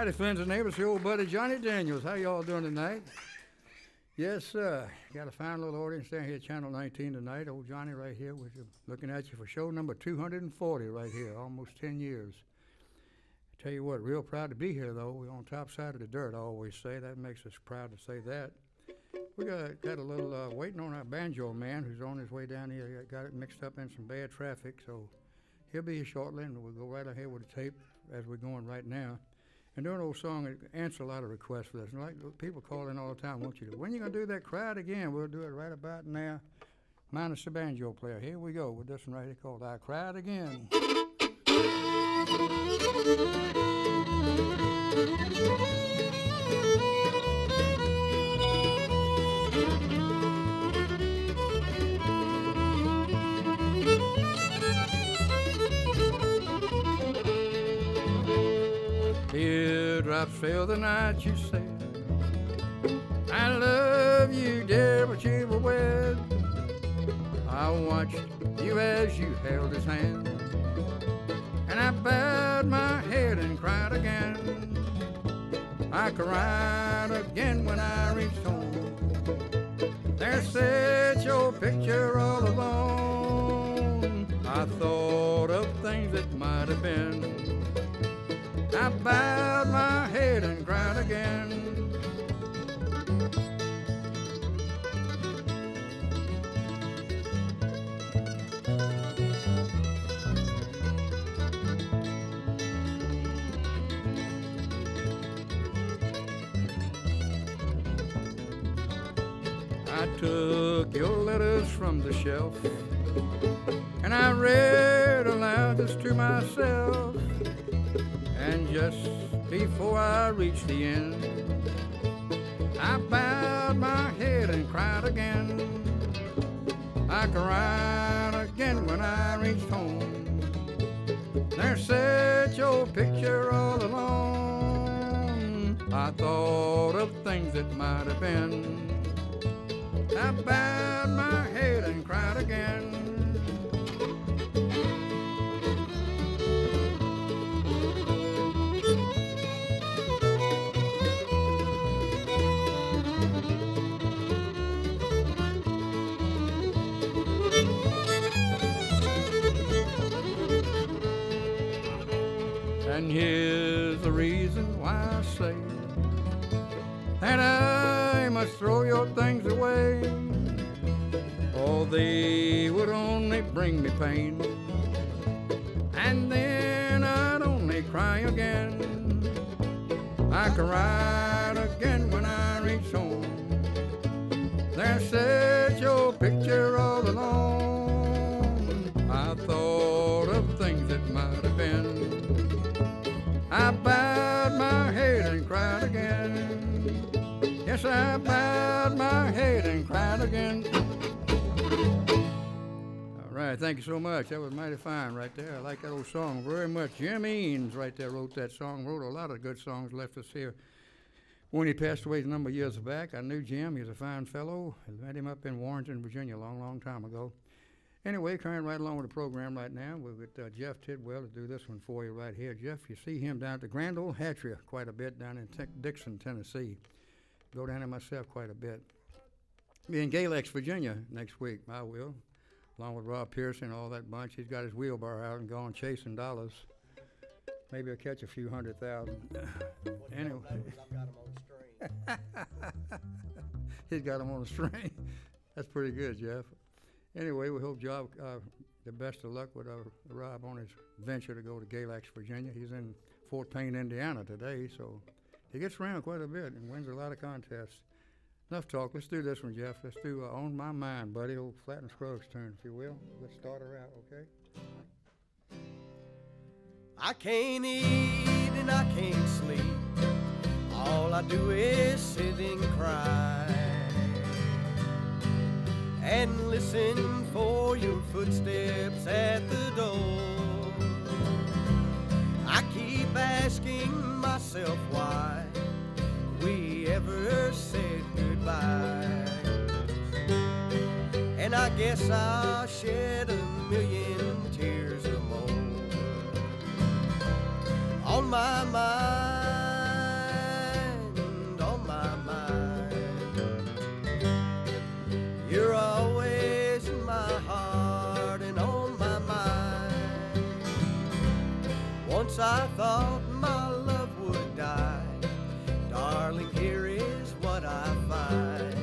Howdy, friends and neighbors. Your old buddy Johnny Daniels. How y'all doing tonight? Yes, sir. Got a fine little audience down here at Channel 19 tonight. Old Johnny right here with you, looking at you for show number 240 right here, almost 10 years. Tell you what, real proud to be here, though. We're on top side of the dirt, I always say. That makes us proud to say that. We got a little waiting on our banjo man who's on his way down here. Got it mixed up in some bad traffic, so he'll be here shortly, and we'll go right ahead with the tape as we're going right now. And doing an old song, it answers a lot of requests for this. And like people call in all the time, want you to, when you going to do that Cry It Again? We'll do it right about now, minus the banjo player. Here we go with this one right here called I Cried Again. Teardrops fell the night you said I love you, dear, but you were wed. I watched you as you held his hand, and I bowed my head and cried again. I cried again when I reached home. There sat your picture all alone. I thought of things that might have been. I bowed my head and cried again. I took your letters from the shelf and I read aloud this to myself. And just before I reached the end, I bowed my head and cried again. I cried again when I reached home. There sat your picture all alone. I thought of things that might have been. I bowed my head and cried again. And here's the reason why I say that I must throw your things away. Oh, they would only bring me pain, and then I'd only cry again. I cried again when I reached home. There sat your picture all alone. I thought of things that might have been. I bowed my head and cried again. Yes, I bowed my head and cried again. All right, thank you so much. That was mighty fine right there. I like that old song very much. Jim Eanes right there wrote that song, wrote a lot of good songs, left us here. When he passed away a number of years back, I knew Jim. He was a fine fellow. I met him up in Warrenton, Virginia a long, long time ago. Anyway, carrying right along with the program right now, we've got Jeff Tidwell to do this one for you right here. Jeff, you see him down at the Grand Old Hatchery quite a bit down in Dixon, Tennessee. Go down there myself quite a bit. Be in Galax, Virginia next week. I will, along with Rob Pearson and all that bunch. He's got his wheelbarrow out and gone chasing dollars. Maybe I'll catch a few 100,000. Anyway. I've got him on the string. He's got him on the string. That's pretty good, Jeff. Anyway, we hope Job the best of luck with Rob on his venture to go to Galax, Virginia. He's in Fort Payne, Indiana today, so he gets around quite a bit and wins a lot of contests. Enough talk. Let's do this one, Jeff. Let's do On My Mind, buddy. Old Flat and Scruggs' turn, if you will. Let's start her out, okay? I can't eat and I can't sleep. All I do is sit and cry and listen for your footsteps at the door. I keep asking myself why we ever said goodbye, and I guess I'll shed a million tears or more. On my mind Once I thought my love would die. Darling, here is what I find.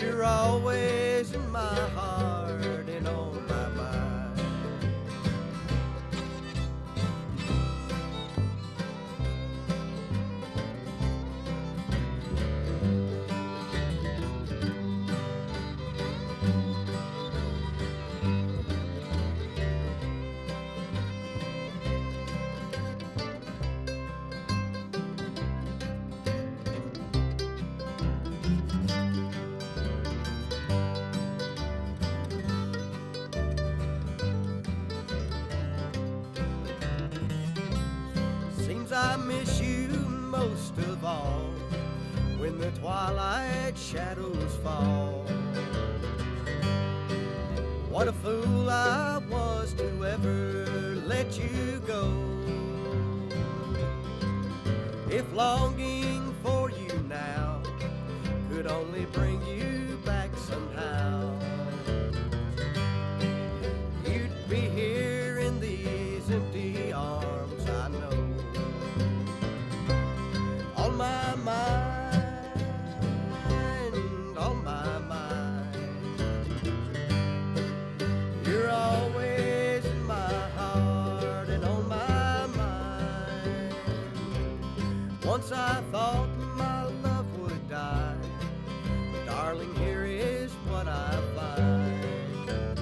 You're always in my heart and on my mind. I miss you most of all when the twilight shadows fall. What a fool I was to ever let you go. If longing for you now could only bring you back somehow, you'd be here in these empty arms, I know. On my mind, you're always in my heart and on my mind. Once I thought my love would die. Darling, here is what I find.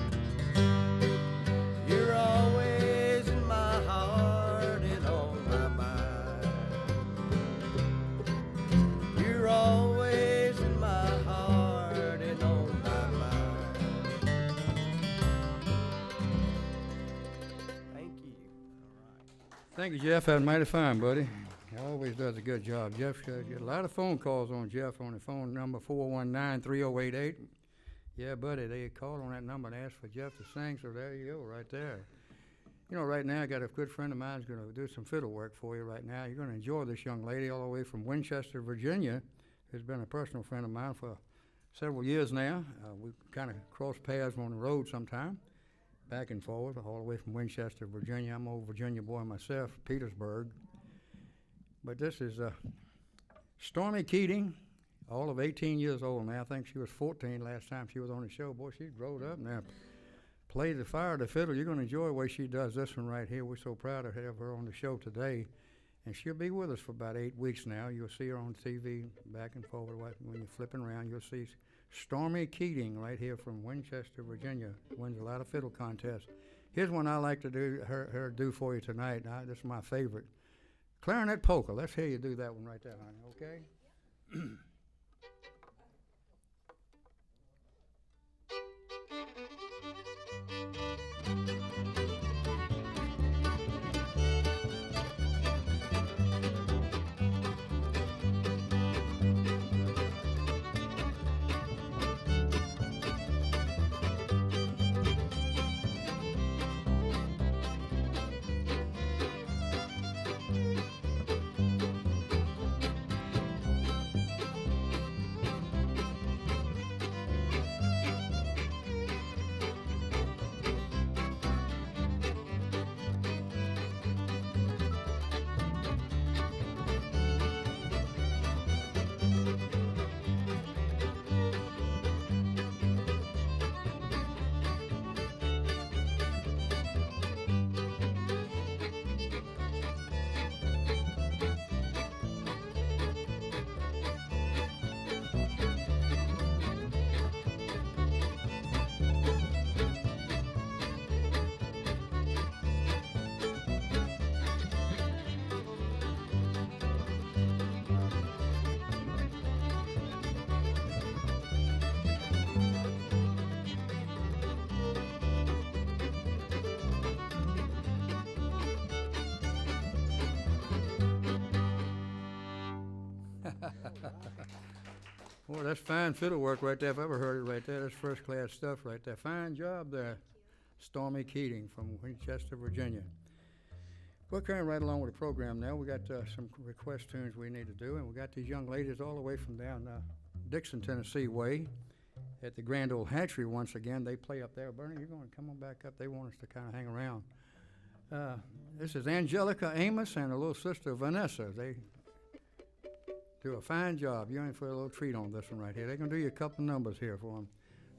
You're always in my heart and on my mind. You're always in my heart and on my mind. Thank you. All right. Thank you, Jeff. That was mighty fine, buddy. He always does a good job. Jeff get a lot of phone calls on Jeff on the phone number 419-3088. Yeah, buddy, they called on that number and asked for Jeff to sing, so there you go, right there. You know, right now I got a good friend of mine who's going to do some fiddle work for you right now. You're going to enjoy this young lady all the way from Winchester, Virginia, who's been a personal friend of mine for several years now. We kind of cross paths on the road sometime, back and forth, all the way from Winchester, Virginia. I'm an old Virginia boy myself, Petersburg. But this is Stormy Keating, all of 18 years old now. I think she was 14 last time she was on the show. Boy, she's grown up now. Play the fire, the fiddle. You're going to enjoy the way she does this one right here. We're so proud to have her on the show today. And she'll be with us for about 8 weeks now. You'll see her on TV back and forward. When you're flipping around, you'll see Stormy Keating right here from Winchester, Virginia. Wins a lot of fiddle contests. Here's one I like to do her do for you tonight. This is my favorite. Clarinet polka. Let's hear you do that one right there, honey, okay? Boy, that's fine fiddle work right there. If I ever heard it right there, that's first-class stuff right there. Fine job there, Stormy Keating from Winchester, Virginia. We're carrying right along with the program now. We got some request tunes we need to do, and we got these young ladies all the way from down Dixon, Tennessee way at the Grand Old Hatchery once again. They play up there. Bernie, you're going to come on back up. They want us to kind of hang around. This is Angelica Amos and her little sister Vanessa. They do a fine job. You're in for a little treat on this one right here. They're going to do you a couple numbers here for them.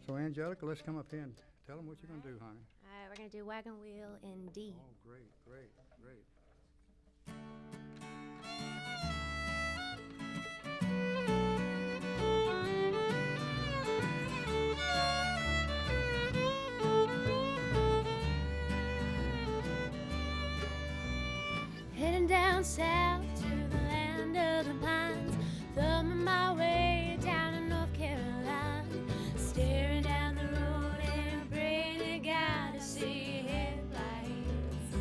So, Angelica, let's come up here and tell them what you're going to do, honey. All right, we're going to do Wagon Wheel in D. Oh, great, great, great. Heading down south to the land of the pines, thumbing my way down to North Carolina, staring down the road and praying to God to see headlights.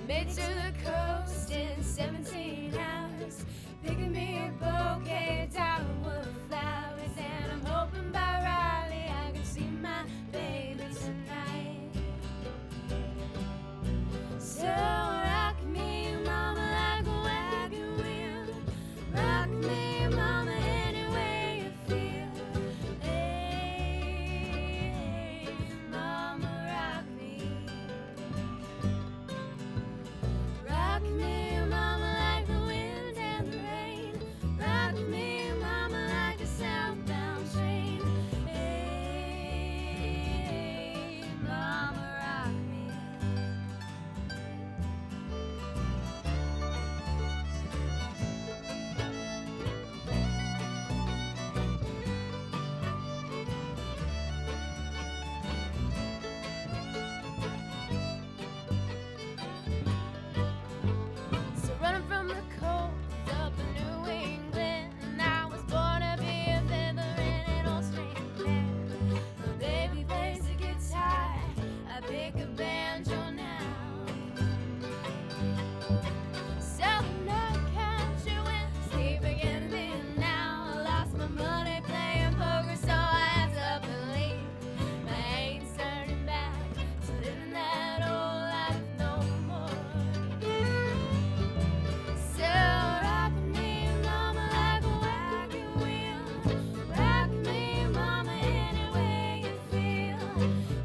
Made to the coast in 17 hours, picking me a bouquet of dogwood flowers, and I'm hoping by Raleigh I can see my baby tonight. So rock me, mama, like a wagon wheel. Rock me, mama, any way you feel. Hey, mama, rock me. Rock me, mama, like the wind and the rain. Rock me, mama, like a southbound train. Hey, mama, rock me. So running from the cold up in New England, I was born to be a feather in an old string band. My baby plays the guitar, I pick a banjo now. Southern North Country winds keep against me now. I lost my money playing poker, so I had to believe I ain't turning back to living that old life no more. So rock me, mama, like a wagon wheel. Rock me, mama, any way you feel.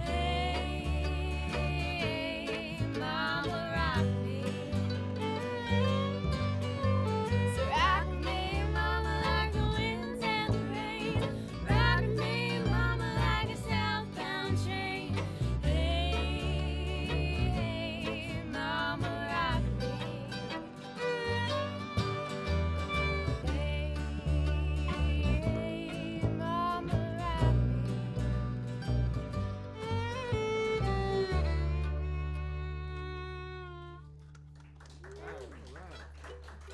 Hey, mama, rock me. So rock me, mama, like the winds and the rain. Rock me, mama, like a southbound train. Hey, mama, rock me. Hey, mama, rock me.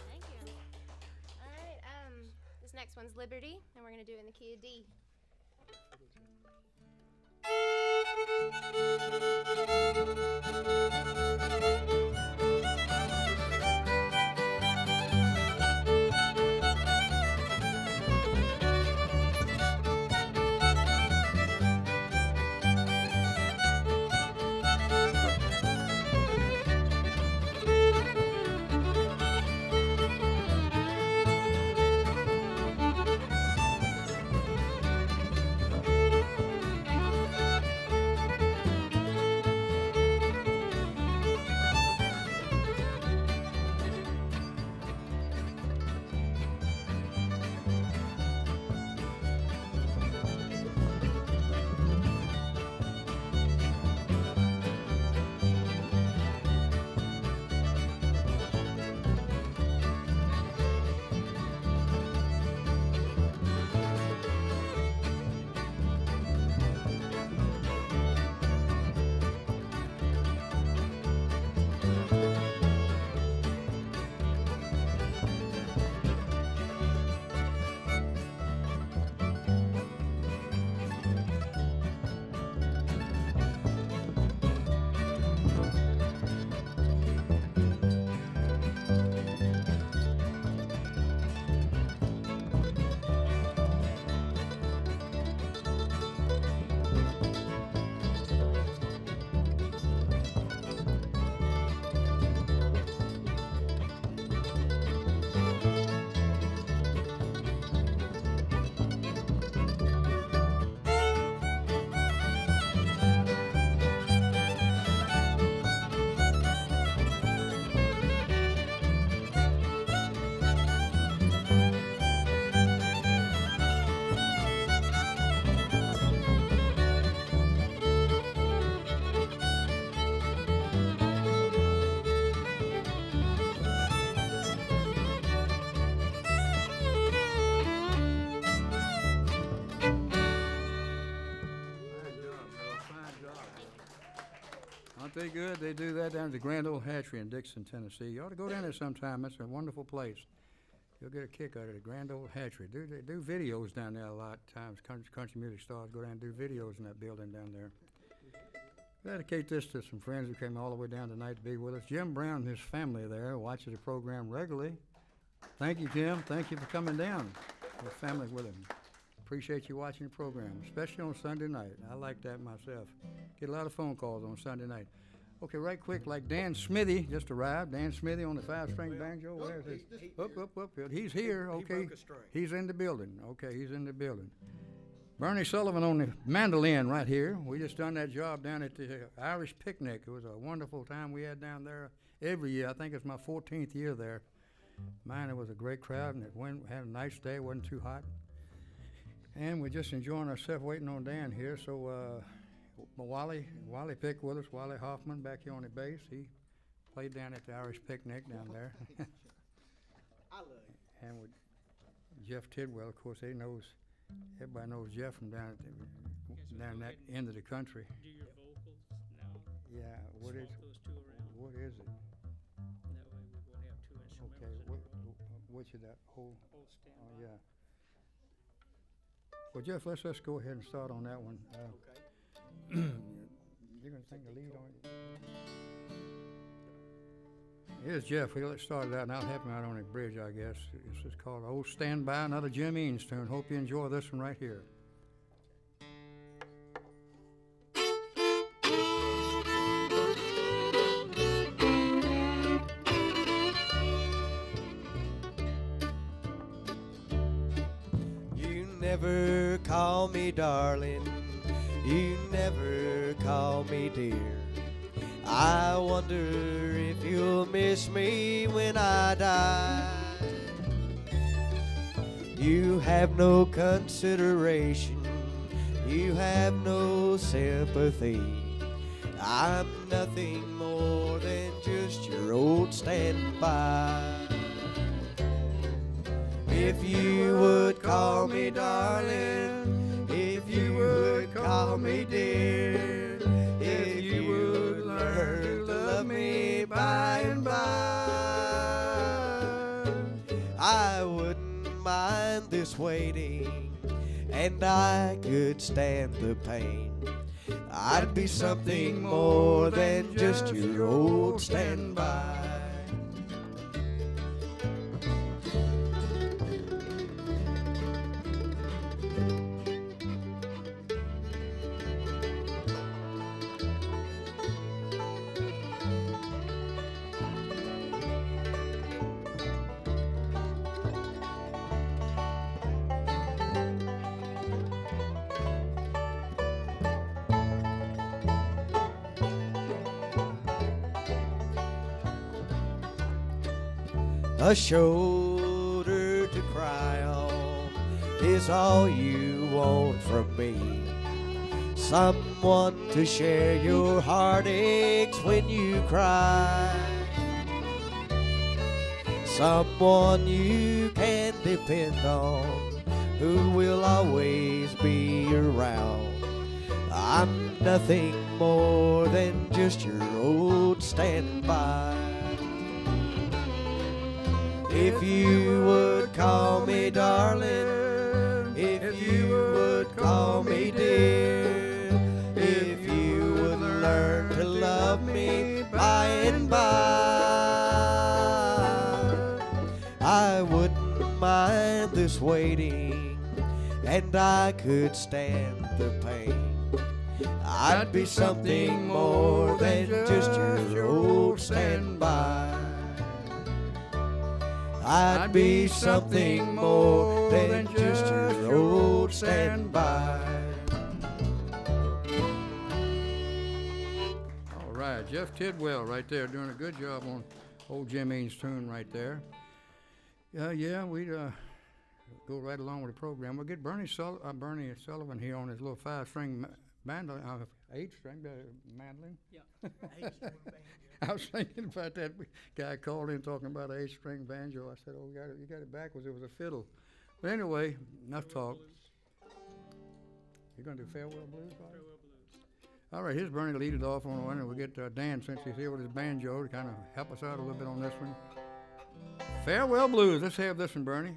Thank you. All right, this next one's Liberty, and we're gonna do it in the key of D. they good. They do that down at the Grand Old Hatchery in Dixon, Tennessee. You ought to go down there sometime. It's a wonderful place. You'll get a kick out of the Grand Old Hatchery. They do videos down there a lot of times. Country music stars go down and do videos in that building down there. Dedicate this to some friends who came all the way down tonight to be with us. Jim Brown and his family there watches the program regularly. Thank you, Jim. Thank you for coming down. Your family with him. Appreciate you watching the program, especially on Sunday night. I like that myself. Get a lot of phone calls on Sunday night. Okay, right quick, like Dan Smithy just arrived. Dan Smithy on the 5-string banjo. Where's he? Up. He's here. Okay, he's in the building. Okay, he's in the building. Bernie Sullivan on the mandolin right here. We just done that job down at the Irish Picnic. It was a wonderful time we had down there every year. I think it's my 14th year there. Man, it was a great crowd, and had a nice day. It wasn't too hot. And we're just enjoying ourselves waiting on Dan here. So Wally Pick with us, Wally Hoffman back here on the bass. He played down at the Irish Picnic down there. I love you. And with Jeff Tidwell, of course, everybody knows Jeff from down that end of the country. Do your vocals now. Yeah, what is those two around. What is it? That way we won't have two instrumentals Okay, in a row. which of that whole? Whole standby. Oh, yeah. Well, Jeff, let's just go ahead and start on that one. Okay. You're going to sing the lead on it? Here's Jeff. Let's start it out, and I'll help him out on the bridge, I guess. This is called Old Stand By, another Jim Eanes tune. Hope you enjoy this one right here. You never call me darling, you never call me dear. I wonder if you'll miss me when I die. You have no consideration, you have no sympathy. I'm nothing more than just your old standby. If you would call me darling, if you would call me dear, if you would learn to love me by and by, I wouldn't mind this waiting, and I could stand the pain. I'd be something more than just your old standby. A shoulder to cry on is all you want from me. Someone to share your heartaches when you cry. Someone you can depend on, who will always be around. I'm nothing more than just your old standby. If you would call me darling, if you would call me dear, if you would learn to love me by and by, I wouldn't mind this waiting, and I could stand the pain. I'd be something more than just your old standby. I'd be something more than just your old standby. All right, Jeff Tidwell right there doing a good job on old Jim Eanes' tune right there. Yeah, we'd go right along with the program. We'll get Bernie Sullivan here on his little 5-string mandolin, 8-string mandolin. Yeah, 8-string banjo. I was thinking about that guy called in talking about an 8-string banjo. I said, oh, you got it backwards. It was a fiddle. But anyway, enough talk. Blues. You're going to do Farewell Blues? Farewell Blues. All right, here's Bernie lead it off on one, and we'll get Dan, since he's here with his banjo, to kind of help us out a little bit on this one. Farewell Blues. Let's have this one, Bernie.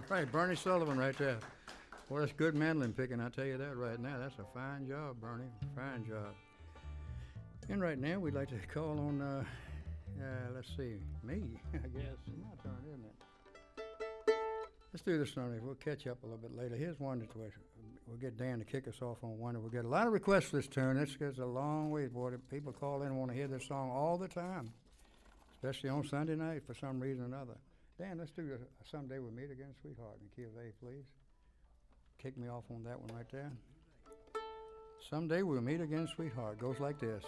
Right, Bernie Sullivan right there. Boy, that's good mandolin picking, I tell you that right now. That's a fine job, Bernie, fine job. And right now, we'd like to call on, let's see, me, I guess. It's my turn, isn't it? Let's do this one. We'll catch up a little bit later. Here's one that we'll get Dan to kick us off on one. We'll get a lot of requests for this tune. This goes a long way, boy. People call in and want to hear this song all the time, especially on Sunday night for some reason or another. Dan, let's do Someday We'll Meet Again, Sweetheart, in key of A, please. Kick me off on that one right there. Someday We'll Meet Again, Sweetheart. Goes like this.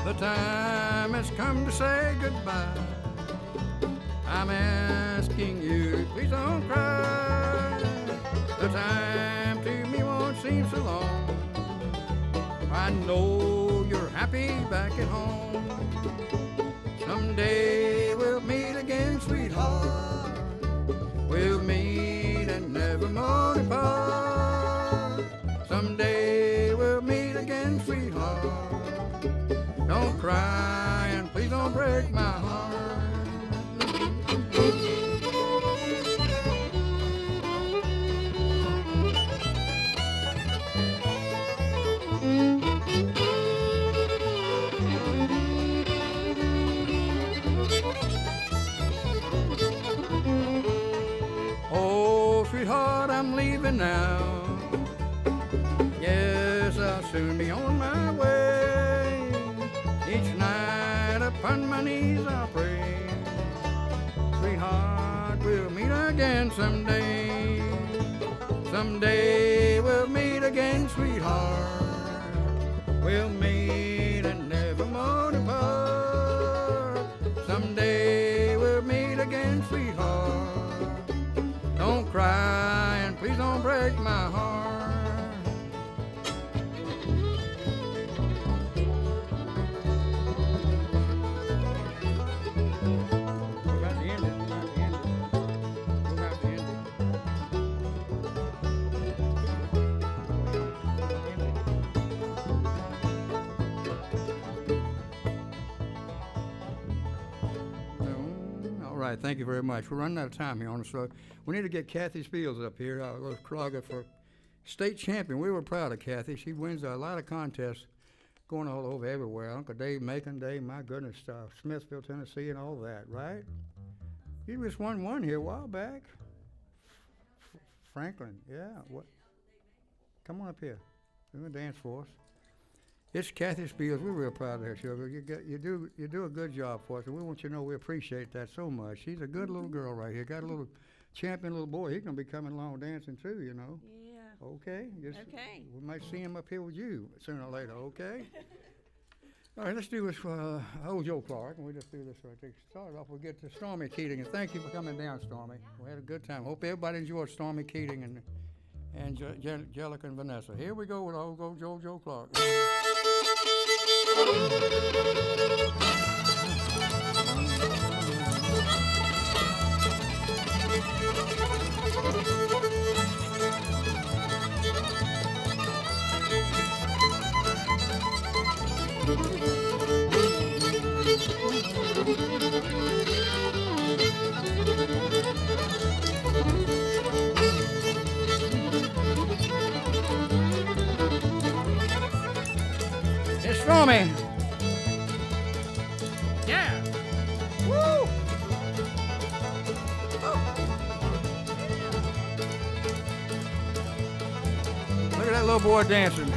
The time has come to say goodbye. I'm asking you, please don't cry. The time to me won't seem so long. I know you're happy back at home. Someday we'll meet again, sweetheart. We'll meet and never more depart. Someday we'll meet again, sweetheart. Don't cry and please don't break my heart. Oh, sweetheart, I'm leaving now. Yes, I'll soon be on my way. Each night upon my knees I'll pray. Sweetheart, we'll meet again someday. Someday we'll meet again, sweetheart. We'll meet and never more depart. Someday we'll meet again, sweetheart. Don't cry and please don't break my heart. Thank you very much. We're running out of time here on the show. We need to get Kathy Spiels up here, our little clogger for state champion. We were proud of Kathy. She wins a lot of contests going all over everywhere. Uncle Dave, Macon Day, my goodness, Smithville, Tennessee, and all that, right? You just won one here a while back. Franklin, yeah. What? Come on up here. You're gonna dance for us. It's Kathy Spiels. We're real proud of her, sugar. You do a good job for us, and we want you to know we appreciate that so much. She's a good little girl right here. Got a little champion little boy. He's gonna be coming along dancing too, you know. Yeah. Okay. Okay. We might see him up here with you sooner or later. Okay. All right, let's do this for old Joe Clark, and we just do this right there. Start off, we'll get to Stormy Keating, and thank you for coming down, Stormy. We had a good time. Hope everybody enjoyed Stormy Keating and Angelica and Vanessa. Here we go with old Joe Clark. It's Stormy. Yeah. Woo! Look at that little boy dancing.